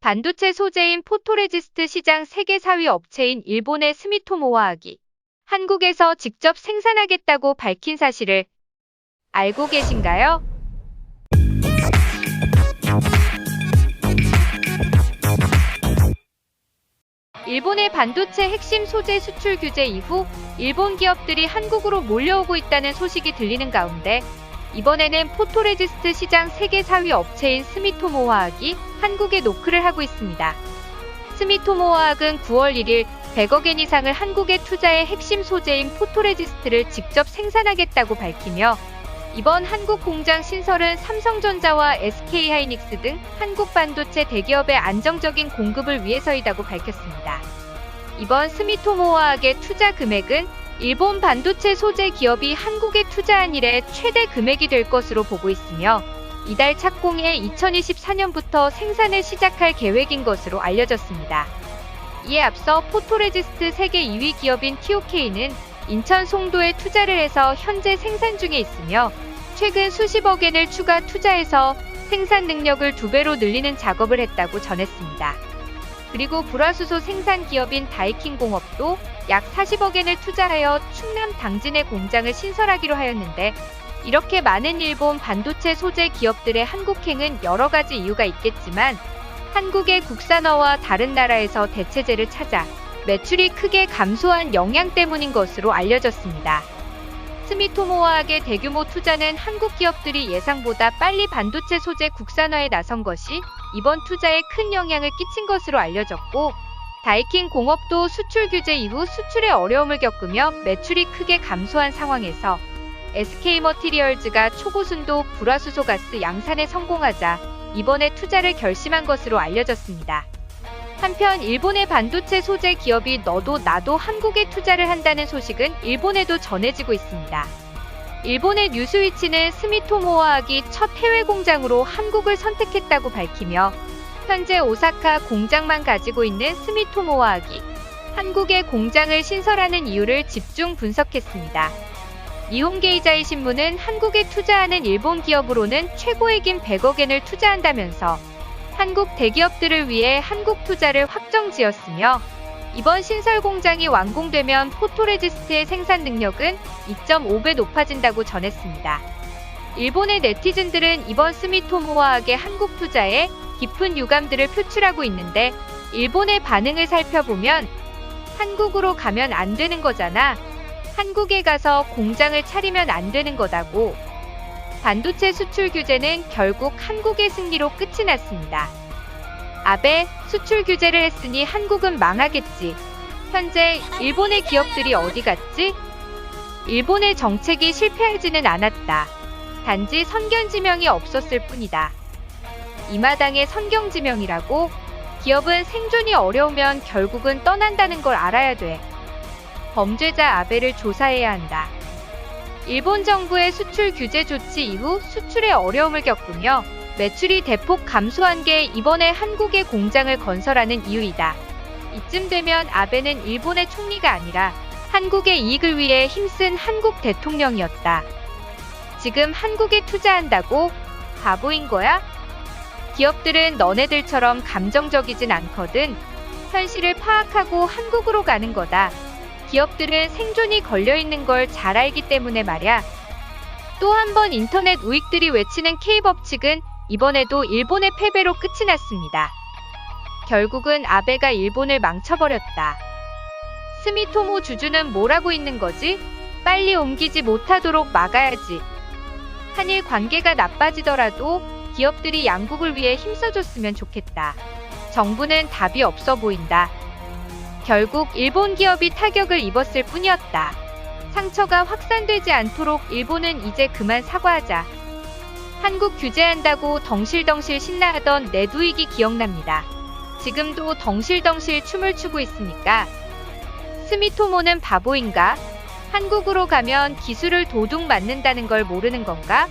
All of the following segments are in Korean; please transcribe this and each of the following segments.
반도체 소재인 포토레지스트 시장 세계 4위 업체인 일본의 스미토모와학이 한국에서 직접 생산하겠다고 밝힌 사실을 알고 계신가요? 일본의 반도체 핵심 소재 수출 규제 이후 일본 기업들이 한국으로 몰려오고 있다는 소식이 들리는 가운데 이번에는 포토레지스트 시장 세계 4위 업체인 스미토모화학이 한국에 노크를 하고 있습니다. 스미토모화학은 9월 1일 100억엔 이상을 한국에 투자해 핵심 소재인 포토레지스트를 직접 생산하겠다고 밝히며 이번 한국 공장 신설은 삼성전자와 SK하이닉스 등 한국 반도체 대기업의 안정적인 공급을 위해서이다고 밝혔습니다. 이번 스미토모화학의 투자 금액은 일본 반도체 소재 기업이 한국에 투자한 이래 최대 금액이 될 것으로 보고 있으며 이달 착공해 2024년부터 생산을 시작할 계획인 것으로 알려졌습니다. 이에 앞서 포토레지스트 세계 2위 기업인 TOK는 인천 송도에 투자를 해서 현재 생산 중에 있으며 최근 수십억엔을 추가 투자해서 생산 능력을 2배로 늘리는 작업을 했다고 전했습니다. 그리고 불화수소 생산 기업인 다이킹공업도 약 40억엔을 투자하여 충남 당진에 공장을 신설하기로 하였는데 이렇게 많은 일본 반도체 소재 기업들의 한국행은 여러 가지 이유가 있겠지만 한국의 국산화와 다른 나라에서 대체제를 찾아 매출이 크게 감소한 영향 때문인 것으로 알려졌습니다. 스미토모화학의 대규모 투자는 한국 기업들이 예상보다 빨리 반도체 소재 국산화에 나선 것이 이번 투자에 큰 영향을 끼친 것으로 알려졌고 다이킹 공업도 수출 규제 이후 수출에 어려움을 겪으며 매출이 크게 감소한 상황에서 SK머티리얼즈가 초고순도 불화수소 가스 양산에 성공하자 이번에 투자를 결심한 것으로 알려졌습니다. 한편 일본의 반도체 소재 기업이 너도 나도 한국에 투자를 한다는 소식은 일본에도 전해지고 있습니다. 일본의 뉴스위치는 스미토모화학이 첫 해외 공장으로 한국을 선택했다고 밝히며 현재 오사카 공장만 가지고 있는 스미토모화학이 한국에 공장을 신설하는 이유를 집중 분석했습니다. 니혼게이자이 신문은 한국에 투자하는 일본 기업으로는 최고액인 100억엔을 투자한다면서 한국 대기업들을 위해 한국 투자를 확정지었으며 이번 신설 공장이 완공되면 포토레지스트의 생산 능력은 2.5배 높아진다고 전했습니다. 일본의 네티즌들은 이번 스미토모화학의 한국 투자에 깊은 유감들을 표출하고 있는데 일본의 반응을 살펴보면 한국으로 가면 안 되는 거잖아. 한국에 가서 공장을 차리면 안 되는 거다고. 반도체 수출 규제는 결국 한국의 승리로 끝이 났습니다. 아베, 수출 규제를 했으니 한국은 망하겠지. 현재 일본의 기업들이 어디 갔지? 일본의 정책이 실패하지는 않았다. 단지 선견지명이 없었을 뿐이다. 이 마당의 선경지명이라고? 기업은 생존이 어려우면 결국은 떠난다는 걸 알아야 돼. 범죄자 아베를 조사해야 한다. 일본 정부의 수출 규제 조치 이후 수출에 어려움을 겪으며 매출이 대폭 감소한 게 이번에 한국에 공장을 건설하는 이유이다. 이쯤 되면 아베는 일본의 총리가 아니라 한국의 이익을 위해 힘쓴 한국 대통령이었다. 지금 한국에 투자한다고? 바보인 거야? 기업들은 너네들처럼 감정적이진 않거든. 현실을 파악하고 한국으로 가는 거다. 기업들은 생존이 걸려있는 걸 잘 알기 때문에 말야. 또 한 번 인터넷 우익들이 외치는 K법칙은 이번에도 일본의 패배로 끝이 났습니다. 결국은 아베가 일본을 망쳐버렸다. 스미토모 주주는 뭐라고 있는 거지? 빨리 옮기지 못하도록 막아야지. 한일 관계가 나빠지더라도 기업들이 양국을 위해 힘써줬으면 좋겠다. 정부는 답이 없어 보인다. 결국 일본 기업이 타격을 입었을 뿐이었다. 상처가 확산되지 않도록 일본은 이제 그만 사과하자. 한국 규제한다고 덩실덩실 신나하던 내두익이 기억납니다. 지금도 덩실덩실 춤을 추고 있으니까. 스미토모는 바보인가? 한국으로 가면 기술을 도둑 맞는다는 걸 모르는 건가?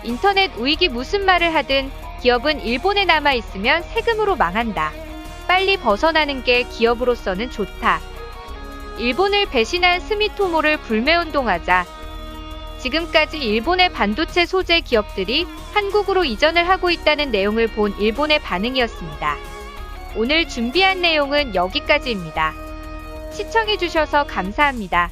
인터넷 우익이 무슨 말을 하든 기업은 일본에 남아있으면 세금으로 망한다. 빨리 벗어나는 게 기업으로서는 좋다. 일본을 배신한 스미토모를 불매운동하자. 지금까지 일본의 반도체 소재 기업들이 한국으로 이전을 하고 있다는 내용을 본 일본의 반응이었습니다. 오늘 준비한 내용은 여기까지입니다. 시청해주셔서 감사합니다.